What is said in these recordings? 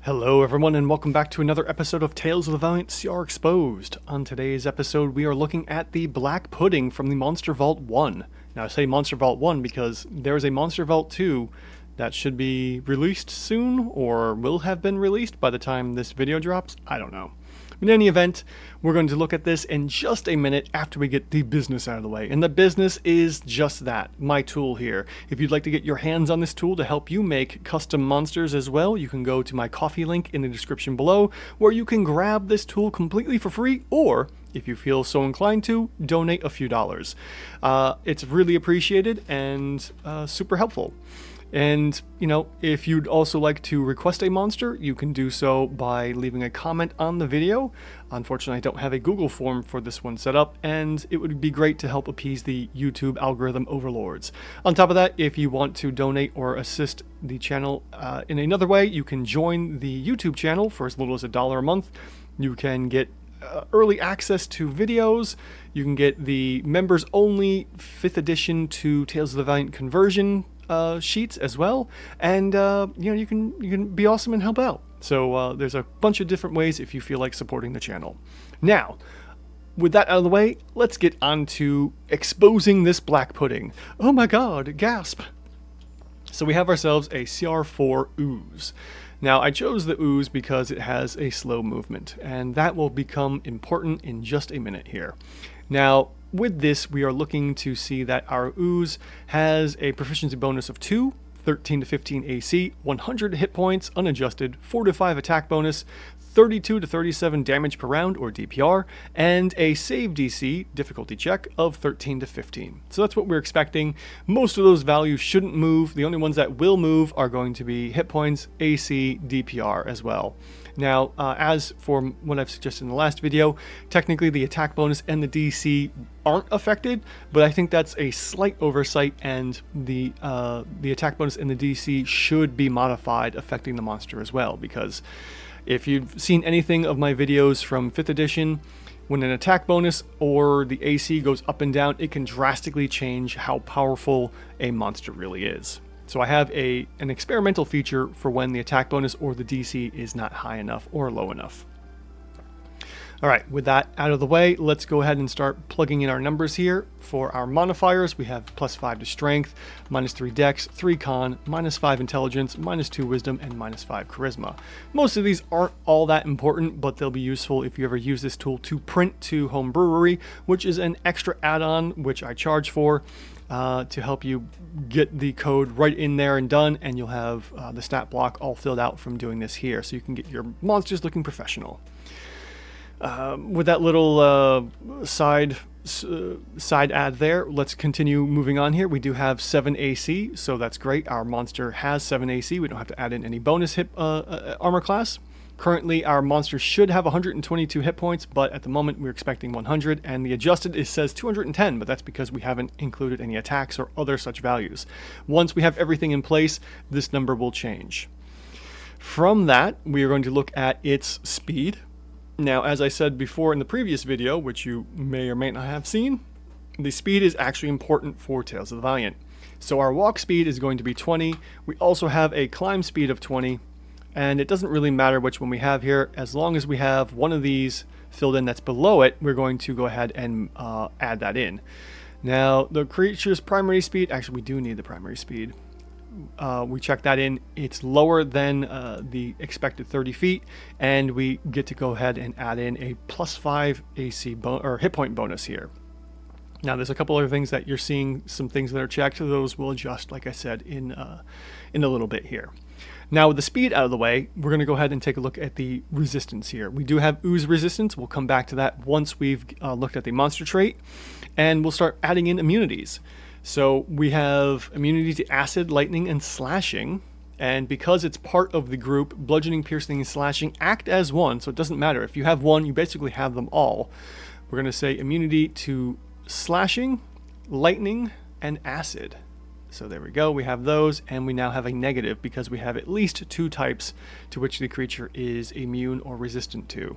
Hello everyone and welcome back to another episode of Tales of the Valiant CR Exposed. On today's episode we are looking at the Black Pudding from the Monster Vault 1. Now I say Monster Vault 1 because there is a Monster Vault 2 that should be released soon or will have been released by the time this video drops. I don't know. In any event, we're going to look at this in just a minute after we get the business out of the way. And the business is just that, my tool here. If you'd like to get your hands on this tool to help you make custom monsters as well, you can go to my Ko-fi link in the description below, where you can grab this tool completely for free, or if you feel so inclined to, donate a few dollars. It's really appreciated and super helpful. And, you know, if you'd also like to request a monster, you can do so by leaving a comment on the video. Unfortunately, I don't have a Google form for this one set up, and it would be great to help appease the YouTube algorithm overlords. On top of that, if you want to donate or assist the channel in another way, you can join the YouTube channel for as little as $1 a month. You can get early access to videos. You can get the members-only 5th edition to Tales of the Valiant conversion sheets as well, and you know, you can be awesome and help out. So there's a bunch of different ways if you feel like supporting the channel. Now, with that out of the way, let's get on to exposing this black pudding. Oh my god, gasp! So we have ourselves a CR4 ooze. Now I chose the ooze because it has a slow movement, and that will become important in just a minute here. Now, with this, we are looking to see that our ooze has a proficiency bonus of 2, 13 to 15 AC, 100 hit points unadjusted, 4 to 5 attack bonus, 32 to 37 damage per round or DPR, and a save DC difficulty check of 13 to 15. So that's what we're expecting. Most of those values shouldn't move. The only ones that will move are going to be hit points, AC, DPR as well. Now, as for what I've suggested in the last video, technically the attack bonus and the DC aren't affected, but I think that's a slight oversight, and the attack bonus and the DC should be modified, affecting the monster as well, because if you've seen anything of my videos from 5th edition, when an attack bonus or the AC goes up and down, it can drastically change how powerful a monster really is. So I have an experimental feature for when the attack bonus or the DC is not high enough or low enough. Alright, with that out of the way, let's go ahead and start plugging in our numbers here. For our modifiers, we have +5 to strength, -3 dex, 3 con, -5 intelligence, -2 wisdom, and -5 charisma. Most of these aren't all that important, but they'll be useful if you ever use this tool to print to Home Brewery, which is an extra add-on which I charge for. To help you get the code right in there and done, and you'll have the stat block all filled out from doing this here, so you can get your monsters looking professional. With that little side ad there, let's continue moving on here. We do have 7 AC, so that's great. Our monster has 7 AC. We don't have to add in any bonus hit armor class. Currently, our monster should have 122 hit points, but at the moment we're expecting 100, and the adjusted says 210, but that's because we haven't included any attacks or other such values. Once we have everything in place, this number will change. From that, we are going to look at its speed. Now, as I said before in the previous video, which you may or may not have seen, the speed is actually important for Tales of the Valiant. So our walk speed is going to be 20. We also have a climb speed of 20. And it doesn't really matter which one we have here. As long as we have one of these filled in that's below it, we're going to go ahead and add that in. Now, the creature's primary speed, actually we do need the primary speed. We check that in. It's lower than the expected 30 feet, and we get to go ahead and add in a +5 AC or hit point bonus here. Now, there's a couple other things that you're seeing, some things that are checked. Those will adjust, like I said, in a little bit here. Now, with the speed out of the way, we're going to go ahead and take a look at the resistance here. We do have ooze resistance. We'll come back to that once we've looked at the monster trait, and we'll start adding in immunities. So we have immunity to acid, lightning, and slashing. And because it's part of the group, bludgeoning, piercing, and slashing act as one. So it doesn't matter. If you have one, you basically have them all. We're going to say immunity to slashing, lightning, and acid. So there we go, we have those, and we now have a negative because we have at least 2 types to which the creature is immune or resistant to.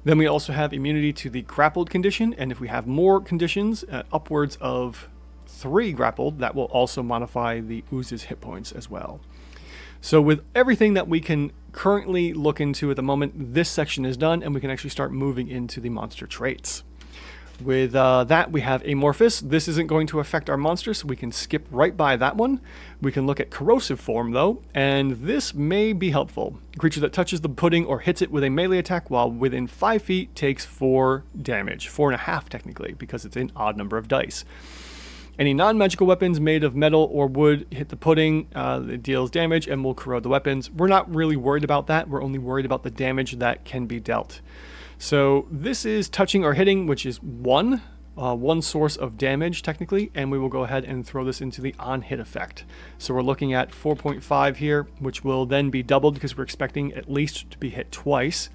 Then we also have immunity to the grappled condition, and if we have more conditions, upwards of 3 grappled, that will also modify the ooze's hit points as well. So with everything that we can currently looking to, at the moment, this section is done, and we can actually start moving into the monster traits. With that, we have Amorphous. This isn't going to affect our monster, so we can skip right by that one. We can look at Corrosive Form, though, and this may be helpful. A creature that touches the pudding or hits it with a melee attack while within 5 feet takes 4 damage. 4.5, technically, because it's an odd number of dice. Any non-magical weapons made of metal or wood hit the pudding, it deals damage and will corrode the weapons. We're not really worried about that. We're only worried about the damage that can be dealt. So this is touching or hitting, which is one source of damage technically, and we will go ahead and throw this into the on-hit effect. So we're looking at 4.5 here, which will then be doubled because we're expecting at least to be hit twice.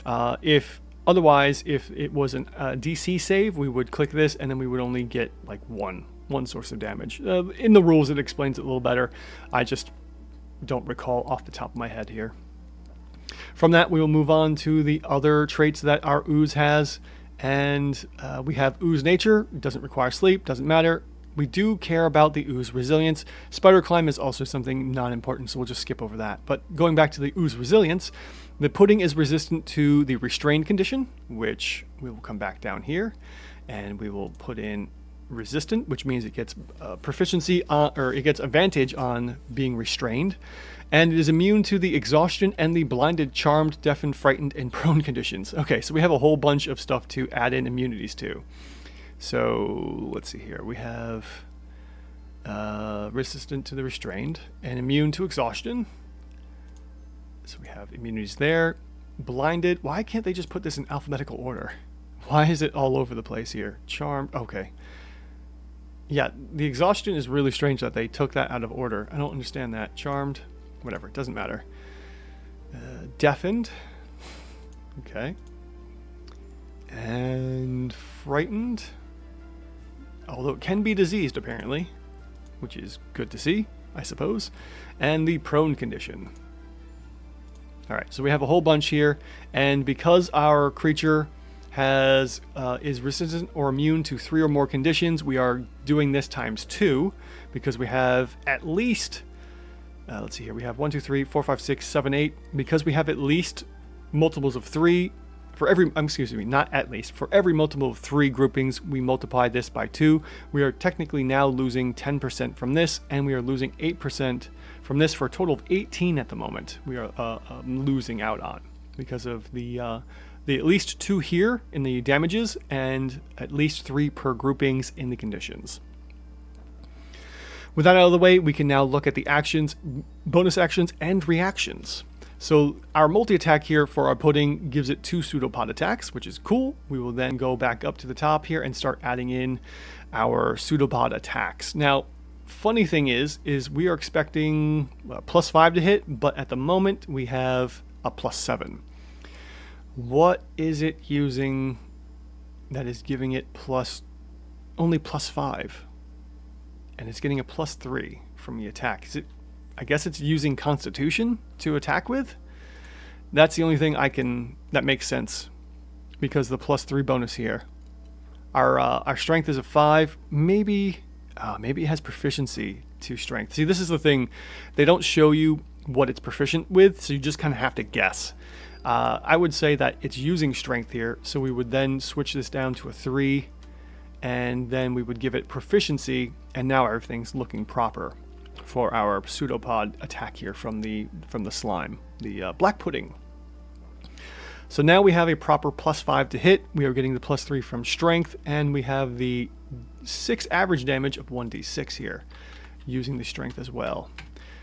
If it was a DC save, we would click this and then we would only get like one source of damage. In the rules it explains it a little better. I just don't recall off the top of my head here. From that, we will move on to the other traits that our ooze has, and we have ooze nature. It doesn't require sleep, doesn't matter. We do care about the ooze resilience. Spider climb is also something non-important, so we'll just skip over that. But going back to the ooze resilience, the pudding is resistant to the restrained condition, which we will come back down here, and we will put in resistant, which means it gets proficiency on, or it gets advantage on being restrained. And it is immune to the exhaustion and the blinded, charmed, deafened, frightened, and prone conditions. Okay, so we have a whole bunch of stuff to add in immunities to. So let's see here. We have resistant to the restrained and immune to exhaustion. So we have immunities there. Blinded. Why can't they just put this in alphabetical order? Why is it all over the place here? Charmed. Okay. Yeah, the exhaustion is really strange that they took that out of order. I don't understand that. Charmed. Whatever, it doesn't matter. Deafened. Okay. And frightened. Although it can be diseased, apparently. Which is good to see, I suppose. And the prone condition. Alright, so we have a whole bunch here. And because our creature is resistant or immune to 3 or more conditions, we are doing this times 2. Because we have at least... let's see here. We have 1, 2, 3, 4, 5, 6, 7, 8. Because we have at least multiples of 3 for every, not at least, for every multiple of 3 groupings, we multiply this by 2. We are technically now losing 10% from this, and we are losing 8% from this for a total of 18 at the moment. We are losing out on because of the at least 2 here in the damages and at least 3 per groupings in the conditions. With that out of the way, we can now look at the actions, bonus actions, and reactions. So our multi-attack here for our pudding gives it 2 pseudopod attacks, which is cool. We will then go back up to the top here and start adding in our pseudopod attacks. Now, funny thing is we are expecting +5 to hit, but at the moment we have a +7. What is it using that is giving it only +5? And it's getting a +3 from the attack. Is it? I guess it's using Constitution to attack with. That's the only thing that makes sense, because the +3 bonus here. Our strength is a 5. Maybe it has proficiency to strength. See, this is the thing. They don't show you what it's proficient with, so you just kind of have to guess. I would say that it's using strength here, so we would then switch this down to a 3. And then we would give it proficiency, and now everything's looking proper for our pseudopod attack here from the slime, the black pudding. So now we have a proper +5 to hit. We are getting the +3 from strength, and we have the 6 average damage of 1d6 here, using the strength as well.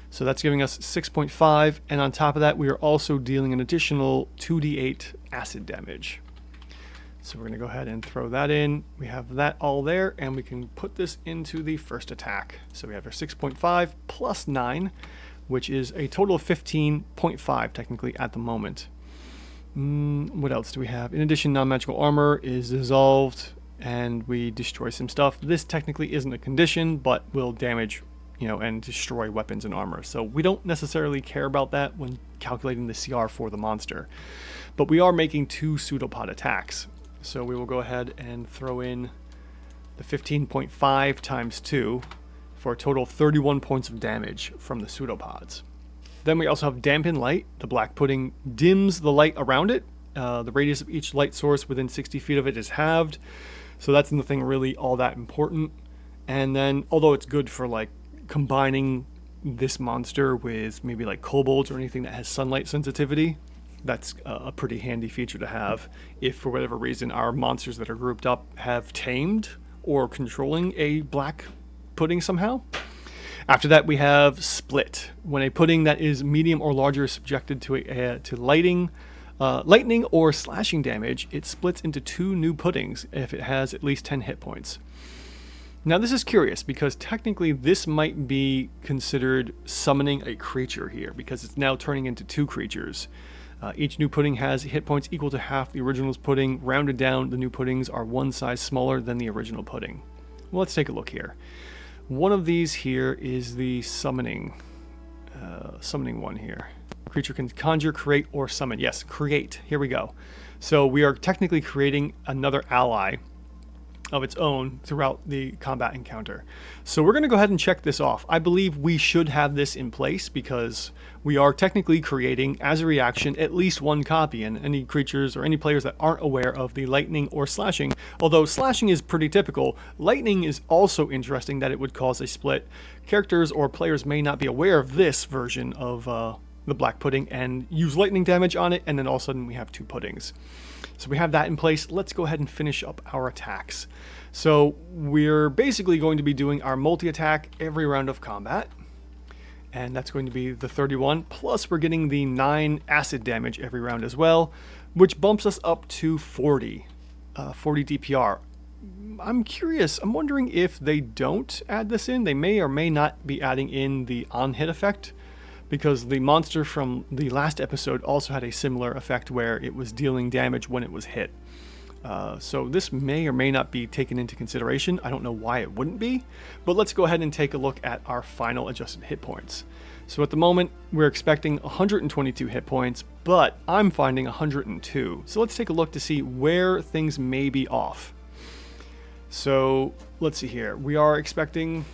So that's giving us 6.5, and on top of that, we are also dealing an additional 2d8 acid damage. So we're going to go ahead and throw that in. We have that all there, and we can put this into the first attack. So we have our 6.5 plus 9, which is a total of 15.5 technically at the moment. What else do we have? In addition, non-magical armor is dissolved, and we destroy some stuff. This technically isn't a condition, but will damage, and destroy weapons and armor. So we don't necessarily care about that when calculating the CR for the monster. But we are making 2 pseudopod attacks. So we will go ahead and throw in the 15.5 times 2 for a total of 31 points of damage from the pseudopods. Then we also have dampen light. The black pudding dims the light around it. The radius of each light source within 60 feet of it is halved. So that's nothing really all that important. And then, although it's good for like combining this monster with maybe like kobolds or anything that has sunlight sensitivity, that's a pretty handy feature to have if for whatever reason our monsters that are grouped up have tamed or controlling a black pudding somehow. After that, we have split. When a pudding that is medium or larger is subjected to lightning or slashing damage, it splits into 2 new puddings if it has at least 10 hit points. Now this is curious because technically this might be considered summoning a creature here because it's now turning into 2 creatures. Each new pudding has hit points equal to half the original's pudding. Rounded down, the new puddings are 1 size smaller than the original pudding. Well, let's take a look here. One of these here is the summoning one here. Creature can conjure, create, or summon. Yes, create. Here we go. So we are technically creating another ally of its own throughout the combat encounter. So we're going to go ahead and check this off. I believe we should have this in place because we are technically creating, as a reaction, at least 1 copy, and any creatures or any players that aren't aware of the lightning or slashing, although slashing is pretty typical, lightning is also interesting that it would cause a split. Characters or players may not be aware of this version of the black pudding and use lightning damage on it, and then all of a sudden we have 2 puddings. So we have that in place. Let's go ahead and finish up our attacks. So we're basically going to be doing our multi-attack every round of combat. And that's going to be the 31. Plus we're getting the 9 acid damage every round as well, which bumps us up to 40 DPR. I'm curious. I'm wondering if they don't add this in. They may or may not be adding in the on-hit effect, because the monster from the last episode also had a similar effect where it was dealing damage when it was hit. So this may or may not be taken into consideration. I don't know why it wouldn't be, but let's go ahead and take a look at our final adjusted hit points. So at the moment, we're expecting 122 hit points, but I'm finding 102. So let's take a look to see where things may be off. So let's see here. We are expecting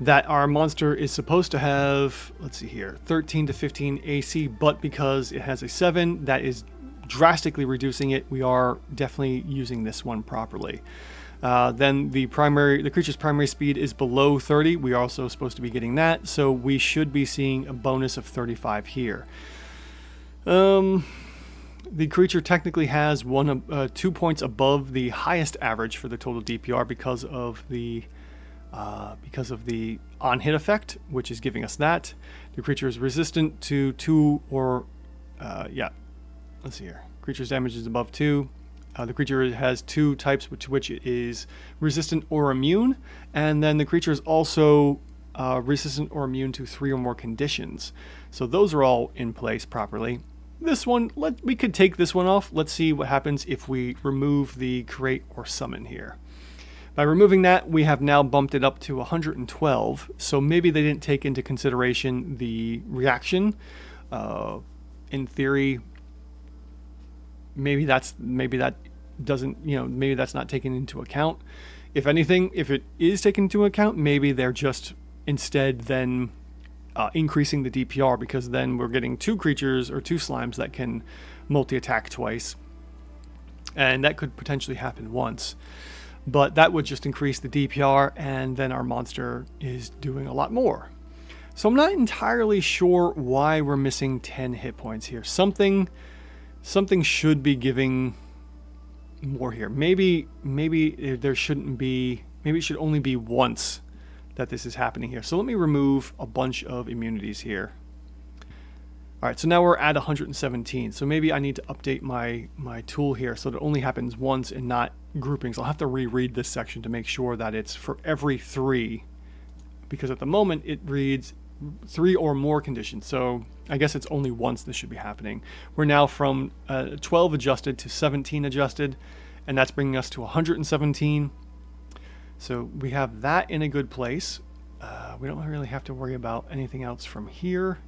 that our monster is supposed to have, let's see here, 13 to 15 AC, but because it has a 7, that is drastically reducing it. We are definitely using this one properly. Then the creature's primary speed is below 30. We are also supposed to be getting that, so we should be seeing a bonus of 35 here. The creature technically has 2 points above the highest average for the total DPR because of the on-hit effect, which is giving us that. The creature is resistant to 2 or, let's see here. Creature's damage is above 2. The creature has 2 types to which it is resistant or immune, and then the creature is also resistant or immune to 3 or more conditions. So those are all in place properly. This one, we could take this one off. Let's see what happens if we remove the create or summon here. By removing that, we have now bumped it up to 112, so maybe they didn't take into consideration the reaction. In theory, maybe that's not taken into account. If anything, if it is taken into account, maybe they're just instead then increasing the DPR, because then we're getting 2 creatures or 2 slimes that can multi-attack twice, and that could potentially happen once. But that would just increase the DPR, and then our monster is doing a lot more. So I'm not entirely sure why we're missing 10 hit points here. Something should be giving more here. Maybe there shouldn't be. Maybe it should only be once that this is happening here. So let me remove a bunch of immunities here. All right, so now we're at 117. So maybe I need to update my tool here so that it only happens once and not groupings. I'll have to reread this section to make sure that it's for every 3, because at the moment it reads 3 or more conditions. So I guess it's only once this should be happening. We're now from 12 adjusted to 17 adjusted, and that's bringing us to 117. So we have that in a good place. We don't really have to worry about anything else from here.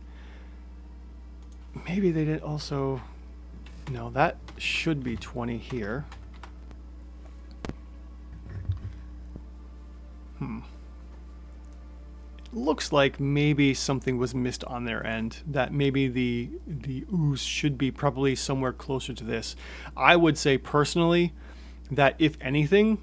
Maybe they did also. No, that should be 20 here. It looks like maybe something was missed on their end, that maybe the ooze should be probably somewhere closer to this. I would say personally that if anything,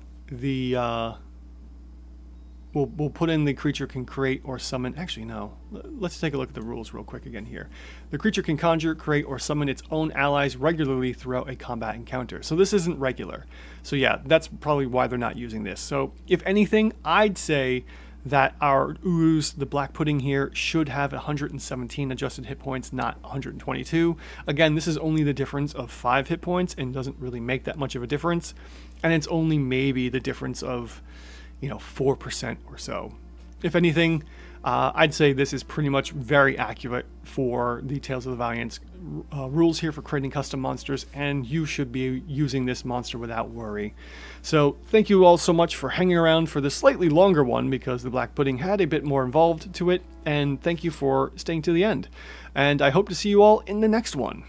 we'll put in the creature can create or summon. Actually, no. Let's take a look at the rules real quick again here. The creature can conjure, create, or summon its own allies regularly throughout a combat encounter. So this isn't regular. So yeah, that's probably why they're not using this. So if anything, I'd say that our ooze, the black pudding here, should have 117 adjusted hit points, not 122. Again, this is only the difference of 5 hit points and doesn't really make that much of a difference. And it's only maybe the difference of 4% or so. If anything, I'd say this is pretty much very accurate for the Tales of the Valiant's rules here for creating custom monsters, and you should be using this monster without worry. So thank you all so much for hanging around for the slightly longer one, because the black pudding had a bit more involved to it, and thank you for staying to the end. And I hope to see you all in the next one.